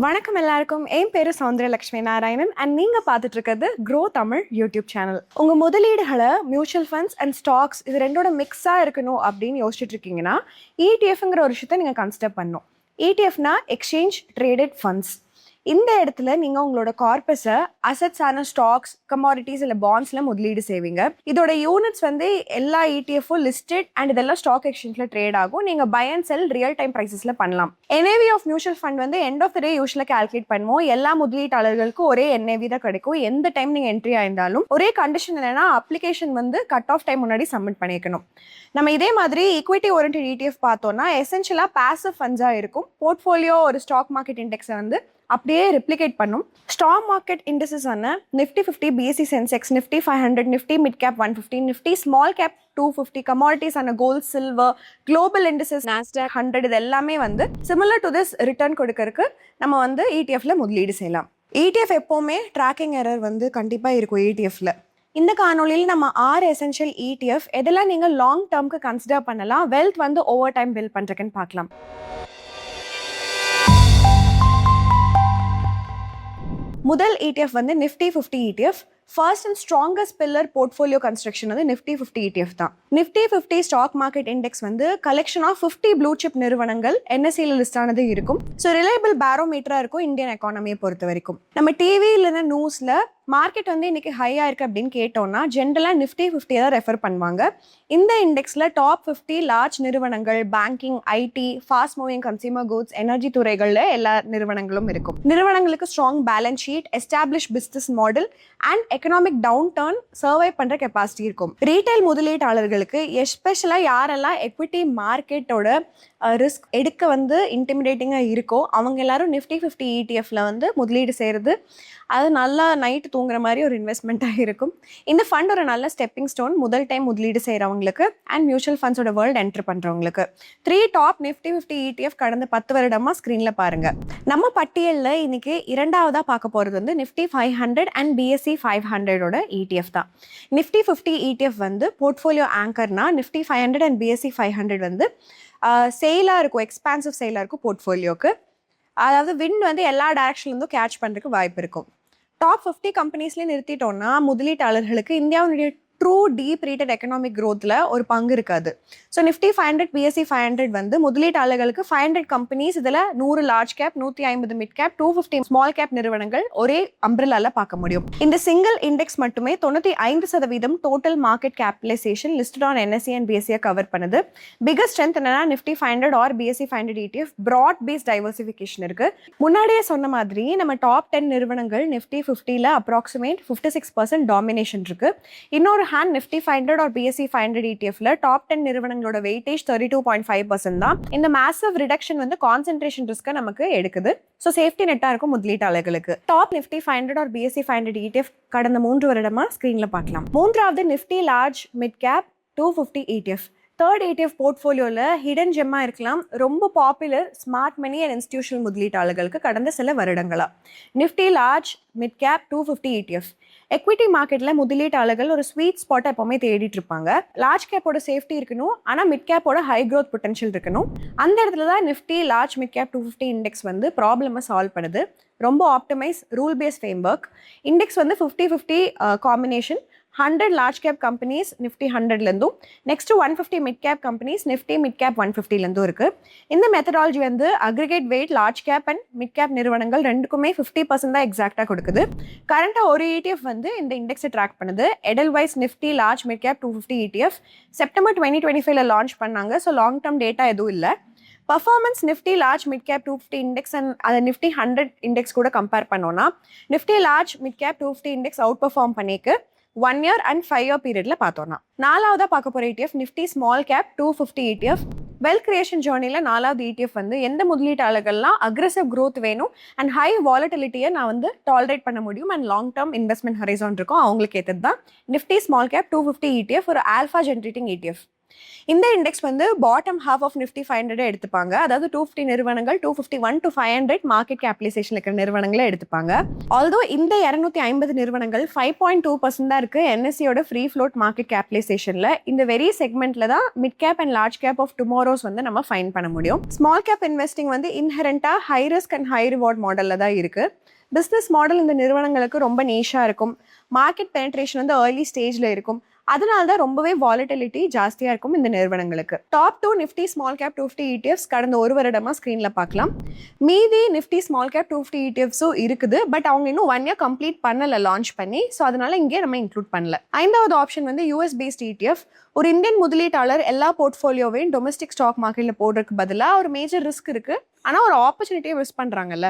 வணக்கம் எல்லாருக்கும். என் பேரு சௌந்தரலட்சுமி நாராயணன் அண்ட் நீங்க பார்த்துட்டு இருக்கிறது க்ரோ தமிழ் யூடியூப் சேனல். உங்க முதலீடுகளை மியூச்சுவல் ஃபண்ட்ஸ் அண்ட் ஸ்டாக்ஸ் இது ரெண்டோட மிக்ஸா இருக்கணும் அப்படின்னு யோசிச்சுட்டு இருக்கீங்கன்னா இடிஎஃப்ங்கிற ஒரு விஷயத்தை நீங்க கன்சிடர் பண்ணணும். இடிஎஃப்னா எக்ஸ்சேஞ்ச் ட்ரேடட் ஃபண்ட்ஸ். இந்த இடத்துல நீங்க உங்களோட கார்பஸை அசட்ஸான ஸ்டாக்ஸ், கமாடிட்டிஸ் இல்லை பாண்ட்ஸ்ல முதலீடு செய்வீங்க. இதோட யூனிட்ஸ் வந்து எல்லா இடிஎஃப்பும் லிஸ்டட் அண்ட் இதெல்லாம் ஸ்டாக் எக்ஸ்சேஞ்சில் ட்ரேட் ஆகும். நீங்க buy and sell real time ப்ரைஸஸ்ல பண்ணலாம். NAV ஆஃப் மியூச்சுவல் ஃபண்ட் வந்து எண்ட் ஆஃப் த டே யூஸ்வலாக கால்குலேட் பண்ணுவோம். எல்லா முதலீட்டாளர்களுக்கும் ஒரே NAV தான் கிடைக்கும். எந்த டைம் நீங்க என்ட்ரி ஆயிருந்தாலும் ஒரே கண்டிஷன் என்னன்னா அப்ளிகேஷன் வந்து கட் ஆஃப் டைம் முன்னாடி சப்மிட் பண்ணிக்கணும். நம்ம இதே மாதிரி ஈக்விட்டி ஓரியன்டட் ETF பார்த்தோம்னா எசென்ஷியலா பாசிவ் ஃபண்ட்ஸா இருக்கும். போர்ட்ஃபோலியோ ஒரு ஸ்டாக் மார்க்கெட் இண்டெக்ஸை வந்து அப்படியே ரெப்ளிகேட் பண்ணும். ஸ்டாக் மார்க்கெட் இண்டெக்ஸஸ் ஆன Nifty 50, BSE Sensex, Nifty 500, Nifty mid cap 150, Nifty small cap 250, commodities ஆன gold, silver, global indexes, Nasdaq 100 இது எல்லாமே வந்து சிமிலர் டு திஸ் ரிட்டர்ன் கொடுக்கறதுக்கு நம்ம வந்து ETFல முதலீடு செய்யலாம். ETF எப்போவுமே ட்ராக்கிங் எரர் வந்து கண்டிப்பாக இருக்கும் ETFல. இந்த காணொலியில் நம்ம 6 எசென்ஷியல் ETF எதெல்லாம் நீங்கள் லாங் டேர்முக்கு கன்சிடர் பண்ணலாம், வெல்த் வந்து ஓவர் டைம் பில்ட் பண்ணுறதுக்குன்னு பார்க்கலாம். முதல் ETF வந்து Nifty 50 ETF. First and strongest pillar portfolio construction வந்து நிஃப்டி 50 ETF தான். நிஃப்டி 50 ஸ்டாக் மார்க்கெட் இண்டெக்ஸ் வந்து கலெக்ஷன் ஆஃப் 50 ப்ளூ சிப் நிறுவனங்கள் NSEல லிஸ்ட் ஆனது இருக்கும். ஸோ ரிலையபிள் பேரோமீட்டரா இருக்கும் இந்தியன் எக்கானமியை பொறுத்த வரைக்கும். நம்ம டிவி இல்லைன்னா நியூஸ்ல மார்க்கெட் வந்து இன்னைக்கு ஹையா இருக்கு அப்படின்னு கேட்டோம்னா ஜென்ரலாக நிஃப்டி 50 தான் ரெஃபர் பண்ணுவாங்க. இந்த இண்டெக்ஸ்ல டாப் 50 லார்ஜ் நிறுவனங்கள், banking, IT, fast moving consumer goods, energy துறைகள்ல எல்லா நிறுவனங்களும் இருக்கும். நிறுவனங்களுக்கு strong balance sheet, establish business model and economic down turn survive பண்ற கெப்பாசிட்டி இருக்கும். ரீட்டைல் முதலீட்டாளர்களுக்கு எஸ்பெஷலா யாரெல்லாம் எக்விட்டி மார்க்கெட்டோட ரிஸ்க் எடுக்க வந்து இன்டிமிடேட்டிங்காக இருக்கோ அவங்க எல்லாரும் நிஃப்டி 50 ETFல வந்து முதலீடு செய்கிறது அது நல்லா நைட்டு தூங்குற மாதிரி ஒரு இன்வெஸ்ட்மெண்ட்டாக இருக்கும். இந்த ஃபண்ட் ஒரு நல்ல ஸ்டெப்பிங் ஸ்டோன் முதல் டைம் முதலீடு செய்கிறவங்களுக்கு அண்ட் மியூச்சுவல் ஃபண்ட்ஸோட வேர்ல்டு என்டர் பண்ணுறவங்களுக்கு. 3 டாப் நிஃப்டி 50 ETF கடந்த 10 வருடமாக ஸ்க்ரீனில் பாருங்கள். நம்ம பட்டியலில் இன்னைக்கு இரண்டாவதாக பார்க்க போகிறது வந்து நிஃப்டி 500 அண்ட் BSE 500ஓட ETF தான். நிஃப்டி 50 ETF வந்து போர்ட்ஃபோலியோ ஆங்கர்னா நிஃப்டி 500 அண்ட் BSE 500 வந்து சேலாக இருக்கும், எக்ஸ்பான்சிவ் சேலாக இருக்கும் போர்ட்ஃபோலியோக்கு. அதாவது விண்ட் வந்து எல்லா டைரக்ஷன்லேருந்தும் கேட்ச் பண்ணுறதுக்கு வாய்ப்பு இருக்கும். டாப் 50 கம்பெனிஸ்லேயே நிறுத்திட்டோம்னா முதலீட்டாளர்களுக்கு இந்தியாவுடைய ட்ரூ டீப் ரீட்டட் எக்கனாமிக் க்ரோத்தில் ஒரு பங்கு இருக்காது. ஸோ நிஃப்டி 500, BSE 500 வந்து முதலீட்டாளர்களுக்கு 500 கம்பெனிஸ், இதில் 100 large gap, 150 mid cap, 250 small cap நிறுவனங்கள் ஒரே அம்ப்ரெல்லால பார்க்க முடியும். இந்த சிங்கிள் இண்டெக்ஸ் மட்டுமே 95% total market capitalisation listed on NSE and BSE cover பண்ணுது. பிகஸ்ட் ஸ்ட்ரென்த் என்னன்னா Nifty 500 or BSE 500 ETF broad based diversification இருக்கு. முன்னாடியே சொன்ன மாதிரி நம்ம டாப் 10 நிறுவனங்கள் நிஃப்டி 50ல அப்ராக்சிமேட் 56% டாமினேஷன் இருக்கு. இன்னொரு ஹேண்ட் நிஃப்டி 500 ஆர் BSE 500 ETFல டாப் 10 நிறுவனங்களோட வெயிட்டேஜ் 32.5% தான். இந்த மேசிவ் ரிடக்ஷன் வந்து கான்சென்ட்ரேஷன் ரிஸ்க்கை நமக்கு எடுக்குது. ஸோ சேஃப்டி நெட்டா இருக்கும் முதலீட்டாளர்களுக்கு. Top Nifty 500 or BSE 500 ETF கடந்த 3 வருடமா ஸ்கிரீன்ல பார்க்கலாம். மூன்றாவது Nifty large mid cap 250 ETF. Third ETF போர்ட்ஃபோலியோவில் ஹிடன் ஜெம்மாக இருக்கலாம். ரொம்ப popular smart money and institutional முதலீட்டாளர்களுக்கு கடந்த சில வருடங்களா Nifty large mid cap 250 ETF. Equity மார்க்கெட்டில் முதலீட்டாளர்கள் ஒரு ஸ்வீட் ஸ்பாட்டை எப்போவுமே தேடிட்டு இருப்பாங்க. லார்ஜ் கேப்போட சேஃப்டி இருக்கணும், ஆனால் மிட் கேப்போட ஹை க்ரோத் பொட்டன்ஷியல் இருக்கணும். அந்த இடத்துல தான் Nifty large mid cap 250 index வந்து ப்ராப்ளமை சால்வ் பண்ணுது. ரொம்ப optimise rule base framework. Index வந்து 50-50 combination. 100 large cap companies Nifty 100லேருந்தும், next 150 mid cap companies Nifty mid cap 150லேருந்தும் இருக்கு. இந்த மெத்தடாலஜி வந்து aggregate weight large cap and mid cap நிறுவனங்கள் ரெண்டுக்குமே 50% தான் எக்ஸாக்டாக கொடுக்குது. கரண்டாக ஒரு ETF வந்து இந்த இண்டெக்ஸை ட்ராக் பண்ணுது. Edelweiss Nifty large mid cap 250 ETF September 2025ல லான்ச் பண்ணாங்க. ஸோ லாங் டேர்ம் டேட்டா எதுவும் இல்லை. Performance Nifty large mid cap 250 index and அதை நிஃப்டி 100 இண்டெக்ஸ் கூட கம்பேர் பண்ணோன்னா Nifty large mid cap 250 index outperform பண்ணிக்கு 1 year அண்ட் 5 year பீரியட்ல பார்த்தோம்னா. நாலாவதா பார்க்க போற ETF Nifty small cap 250 ETF. Wealth creation ஜேர்னில 4வது ETF வந்து எந்த முதலீட்டாளர்கள்லாம் அக்ரெசிவ் க்ரோத் வேணும் அண்ட் ஹை வாலட்டிலிட்டியை நான் வந்து டாலரேட் பண்ண முடியும் and long term investment horizon இருக்கும் அவங்களுக்கு ஏற்றது தான் நிஃப்டி ஸ்மால் கேப் 250 ETF ஒரு ஆல்ஃபா ஜென்ரேட்டிங் ETF. இந்த இண்டெக்ஸ் வந்து பாட்டம் ஹாஃப் ஆஃப் நிஃப்டி 500 எடுத்துப்பாங்க. அதாவது 250 நிறுவனங்கள் 251 to 500 மார்க்கெட் கேபிடலைசேஷன் இருக்கிற நிறுவனங்களை எடுத்துப்பாங்க. ஆல்தோ இந்த 250 நிறுவனங்கள் 5.2% தான் இருக்கு என்எஸ்சியோட ஃப்ரீ ஃப்ளோட் மார்க்கெட் கேபிடலைசேஷன்ல. இந்த வெரி செக்மெண்ட்ல தான் mid cap and large cap of tomorrow's வந்து நம்ம ஃபைண்ட் பண்ண முடியும். ஸ்மால் கேப் இன்வெஸ்டிங் வந்து இன்ஹெரண்டா high risk and high reward மாடல்ல தான் இருக்கு. பிஸ்னஸ் மாடல் இந்த நிறுவனங்களுக்கு ரொம்ப நீஷா இருக்கும். மார்க்கெட் பெனிட்ரேஷன் வந்து ஏர்லி ஸ்டேஜ்ல இருக்கும். அதனால தான் ரொம்பவே வாலட்டிலிட்டி ஜாஸ்தியாக இருக்கும் இந்த நிறுவனங்களுக்கு. Top 2 Nifty small cap 250 ETFs கடந்த ஒரு வருடமாக ஸ்க்ரீனில் பார்க்கலாம். மீதி நிஃப்டி ஸ்மால் கேப் 250 ETFஸும் இருக்குது. பட் அவங்க இன்னும் 1 year கம்ப்ளீட் பண்ணலை லான்ச் பண்ணி. ஸோ அதனால இங்கே நம்ம இன்க்ளூட் பண்ணல. 5வது ஆப்ஷன் வந்து US பேஸ்ட் ETF. ஒரு இந்தியன் முதலீட்டாளர் எல்லா போர்ட்ஃபோலியோவையும் டொமஸ்டிக் ஸ்டாக் மார்க்கெட்டில் போடுறதுக்கு பதிலாக ஒரு மேஜர் ரிஸ்க் இருக்குது, ஆனால் ஒரு ஆப்பர்ச்சுனிட்டியை மிஸ் பண்ணுறாங்கல்ல.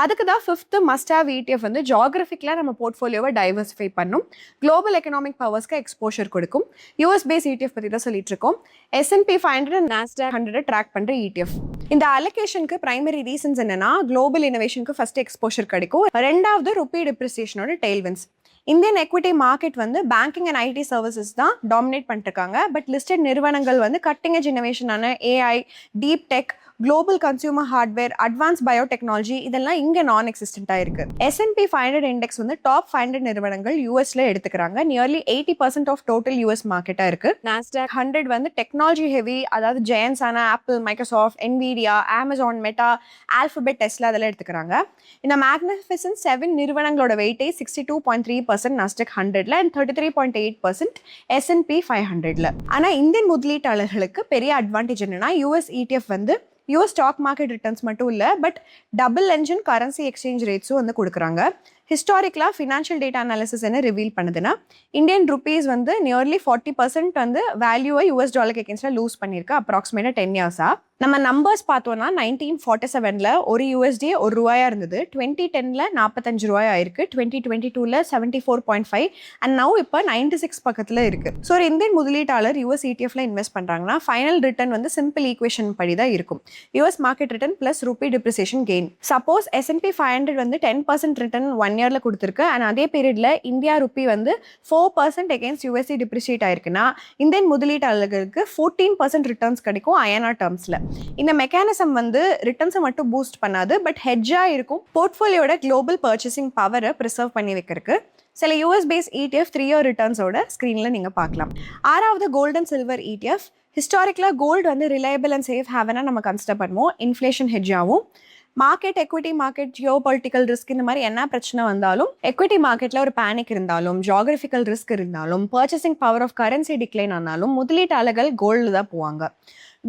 அதுக்கு தான் 5th மஸ்ட் ஹேவ் ETF வந்து ஜியாகிரபிக்கலாக நம்ம போர்ட்ஃபோலியோவை டைவர்சிஃபை பண்ணும், குளோபல் எக்கனாமிக் பவர்ஸ்க்கு எக்ஸ்போஷர் கொடுக்கும். US பேஸ் ETF பற்றி தான் சொல்லிட்டு இருக்கோம். S&P 500 அண்ட் NASDAQ 100 ட்ராக் பண்ணுற ETF. இந்த அலோகேஷனுக்கு பிரைமரி ரீசன்ஸ் என்னன்னா, குளோபல் இனோவேஷனுக்கு ஃபர்ஸ்ட் எக்ஸ்போஷர் கிடைக்கும், ரெண்டாவது ருப்பி டிப்ரிசியேஷனோட டெய்ல்வின்ஸ். இந்தியன் எக்விட்டி மார்க்கெட் வந்து பேங்கிங் அண்ட் ஐடி சர்வீசஸ் தான் டாமினேட் பண்ணிட்டு இருக்காங்க. பட் லிஸ்டட் நிறுவனங்கள் வந்து கட்டிங் எஜ் இனோவேஷனான AI, deep tech, global consumer hardware, advance biotechnology இதெல்லாம் இங்கே நான் எக்ஸிஸ்டண்டாக இருக்கு. S&P 500 இண்டெக்ஸ் வந்து டாப் 500 நிறுவனங்கள் யூஎஸ்ல எடுத்துக்கிறாங்க. நியர்லி 80% ஆஃப் டோட்டல் US மார்க்கெட்டாக இருக்கு. NASDAQ 100 வந்து டெக்னாலஜி ஹெவி, அதாவது ஜெயன்ஸான Apple, Microsoft, NVIDIA, Amazon, Meta, Alphabet, Tesla அதெல்லாம் எடுத்துக்கிறாங்க. இந்த மேக்னிஃபிசன்ட் 7 நிறுவனங்களோட வெயிட்டேஜ் 62.3% NASDAQ 100ல அண்ட் 33.8% S&P 500ல. ஆனால் இந்தியன் முதலீட்டாளர்களுக்கு பெரிய அட்வான்டேஜ் என்னன்னா, US ETF வந்து US ஸ்டாக் மார்க்கெட் ரிட்டர்ன்ஸ் மட்டும் இல்லை, but double engine currency exchange ரேட்ஸும் வந்து கொடுக்குறாங்க. ஹிஸ்டாரிக்கலாக ஃபினான்ஷியல் டேட்டா அனாலிசிஸ் என்ன ரிவீல் பண்ணுதுன்னா, இந்தியன் ருபீஸ் வந்து நியர்லி 40% வந்து வேல்யூவை US டாலருக்கு எகென்ஸ்டாக லூஸ் பண்ணியிருக்கு அப்ராக்சிமேட்டாக 10 years-ஆ. நம்ம நம்பர்ஸ் பார்த்தோம்னா 1947ல ஒரு USD ₹1 இருந்தது, 2010ல 45 ரூபாய் ஆயிருக்கு, 2022ல 74.5 அண்ட் நவ் இப்போ 96 பக்கத்தில் இருக்கு. ஸோ ஒரு இந்தியன் முதலீட்டாளர் US ETFல இன்வெஸ்ட் பண்ணுறாங்கன்னா ஃபைனல் ரிட்டர்ன் வந்து சிம்பிள் ஈக்குவேஷன் படி தான் இருக்கும். US market return plus Ruby depreciation gain. Suppose S&P 500 வந்து 10% ரிட்டர்ன் 1 yearல கொடுத்துருக்கு அண்ட் அதே பீரியட்ல இந்தியா ருப்பி வந்து 4% அகேன்ஸ்ட் USD டிப்ரிசியேட் ஆயிருக்குன்னா இந்தியன் முதலீட்டாளர்களுக்கு 14% ரிட்டர்ன்ஸ் கிடைக்கும் INR டேர்ம்ஸ்ல. இந்த மெக்கானிசம் வந்து ரிட்டர்ன்ஸை மட்டும் பூஸ்ட் பண்ணாது, பட் ஹெட்ஜாக இருக்கும் போர்ட்ஃபோலியோட குளோபல் பர்ச்சேசிங் பவரை ப்ரிசர்வ் பண்ணி வைக்கிறதுக்கு. சில US பேஸ் ETF 3 year ரிட்டர்ன்ஸோட ஸ்க்ரீனில் நீங்கள் பார்க்கலாம். 6வது கோல்ட் அண்ட் சில்வர் ETF. ஹிஸ்டாரிக்கலாக கோல்டு வந்து ரிலையபிள் அண்ட் சேஃப் ஹேவனாக நம்ம கன்சிடர் பண்ணுவோம், இன்ஃப்ளேஷன் ஹெட்ஜாகவும். Market, equity market, geopolitical risk இந்த மாதிரி என்ன பிரச்சனை வந்தாலும், எக்விட்டி மார்க்கெட்டில் ஒரு பேனிக் இருந்தாலும், ஜியாகிரபிக்கல் ரிஸ்க் இருந்தாலும், purchasing power of currency decline ஆனாலும் முதலீட்டாளர்கள் கோல்டு தான் போவாங்க.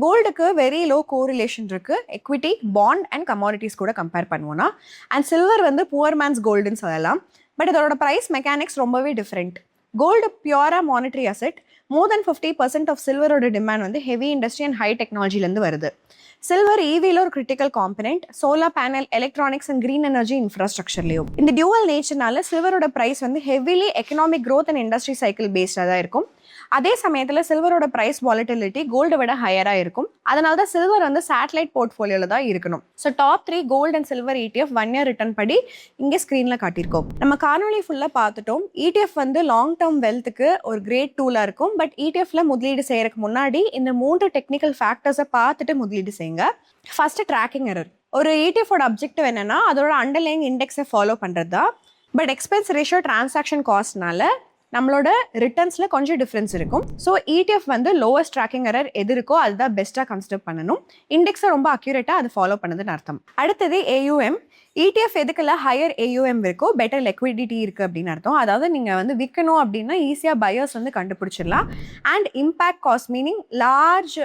கோல்டுக்கு வெரி லோ கோரிலேஷன் இருக்கு எக்விட்டி, பாண்ட் அண்ட் கமாடிட்டிஸ் கூட கம்பேர் பண்ணுவோம்னா. அண்ட் சில்வர் வந்து புவர் மேன்ஸ் கோல்டுன்னு சொல்லலாம். பட் இதோட ப்ரைஸ் மெக்கானிக்ஸ் ரொம்பவே டிஃப்ரெண்ட். கோல்டு பியூரா monetary asset. More than 50% of சில்வரோட டிமாண்ட் வந்து ஹெவி இண்டஸ்ட்ரி அண்ட் ஹை டெக்னாலஜிலேருந்து வருது. சில்வர் EVல ஒரு critical component, solar panel, electronics and green energy இன்ஃப்ராஸ்ட்ரக்சர்லையும். இந்த டியூவல் நேச்சர்னால சில்வரோட ப்ரைஸ் வந்து heavily economic growth and industry cycle பேஸ்டாக தான் இருக்கும். அதே சமயத்தில் சில்வரோட ப்ரைஸ் வாலட்டிலிட்டி கோல்டை விட ஹையராக இருக்கும். அதனால தான் சில்வர் வந்து சேட்டலைட் போர்ட்ஃபோலியோவில் தான் இருக்கணும். So top 3 gold and silver ETF 1 year return படி இங்கே ஸ்க்ரீனில் காட்டியிருக்கோம். நம்ம காணொலி ஃபுல்லாக பார்த்துட்டோம். ETF வந்து லாங் டேர்ம் வெல்த்துக்கு ஒரு கிரேட் டூலாக இருக்கும். பட் ETFல முதலீடு செய்யறதுக்கு முன்னாடி இந்த 3 டெக்னிக்கல் ஃபேக்டர்ஸை பார்த்துட்டு முதலீடு செய்யுங்க. First tracking error. ஒரு ETFோட அப்ஜெக்டிவ் என்னன்னா அதோட அண்டர்லைங் இண்டெக்ஸை ஃபாலோ பண்ணுறது தான். பட் எக்ஸ்பென்ஸ் ரேஷியோ, டிரான்சாக்ஷன் காஸ்ட்னால நம்மளோட ரிட்டர்ன்ஸில் கொஞ்சம் டிஃப்ரென்ஸ் இருக்கும். ஸோ ETF வந்து லோவஸ்ட் ட்ராக்கிங் எரர் எது இருக்கோ அதுதான் பெஸ்ட்டாக கன்சிடர் பண்ணணும். இண்டெக்ஸை ரொம்ப அக்யூரேட்டாக அது ஃபாலோ பண்ணுதுன்னு அர்த்தம். அடுத்தது AUM. ETF எதுக்கெல்லாம் ஹையர் AUM இருக்கோ பெட்டர் லிக்விடிட்டி இருக்குது அப்படின்னு அர்த்தம். அதாவது நீங்கள் வந்து விற்கணும் அப்படின்னா ஈஸியாக பையர்ஸ் வந்து கண்டுபிடிச்சிடலாம். And impact cost, meaning large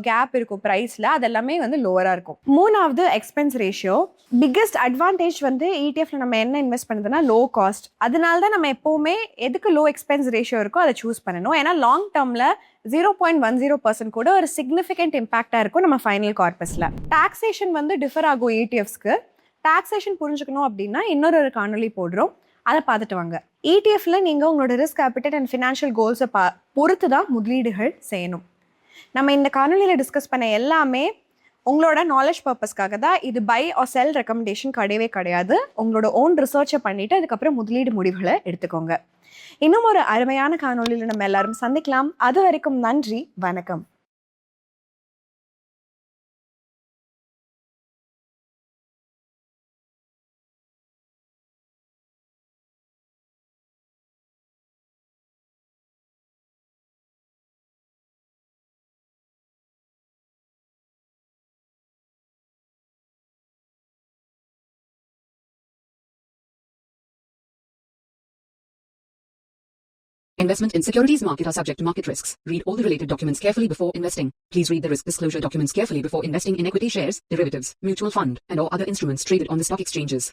cap இருக்கும் ப்ரைஸில், அதெல்லாமே வந்து லோவராக இருக்கும். 3வது எக்ஸ்பென்ஸ் ரேஷியோ. பிக்கஸ்ட் அட்வான்டேஜ் வந்து ETFல நம்ம என்ன இன்வெஸ்ட் பண்ணுறதுனா லோ காஸ்ட். அதனால தான் நம்ம எப்போவுமே எதுக்கு லோ எக்ஸ்பென்ஸ் ரேஷியோ இருக்கோ அதை சூஸ் பண்ணணும். ஏன்னா லாங் டேர்மில் 0.10% கூட ஒரு சிக்னிஃபிகண்ட் இம்பாக்டாக இருக்கும் நம்ம ஃபைனல் கார்பஸில். டாக்ஸேஷன் வந்து டிஃபர் ஆகும் ETFஸ்க்கு. டாக்ஸேஷன் புரிஞ்சுக்கணும் அப்படின்னா இன்னொரு காணொலி போடுறோம், அதை பார்த்துட்டு வாங்க. ETFல நீங்கள் உங்களோட ரிஸ்க் கேபிட்டல் அண்ட் ஃபினான்ஷியல் கோல்ஸை பொறுத்து தான் முதலீடுகள் செய்யணும். நம்ம இந்த காணொலியில் டிஸ்கஸ் பண்ண எல்லாமே உங்களோட நாலேஜ் பர்பஸ்க்காக தான். இது பை ஆர் செல் ரெக்கமெண்டேஷன் கிடையவே கிடையாது. உங்களோட ஓன் ரிசர்ச்சை பண்ணிவிட்டு அதுக்கப்புறம் முதலீடு முடிவுகளை எடுத்துக்கோங்க. இன்னும் ஒரு அருமையான காணொலியில் நம்ம எல்லாரும் சந்திக்கலாம். அது வரைக்கும் நன்றி, வணக்கம். Investment in securities market are subject to market risks. Read all the related documents carefully before investing. Please read the risk disclosure documents carefully before investing in equity shares, derivatives, mutual fund, and or other instruments traded on the stock exchanges.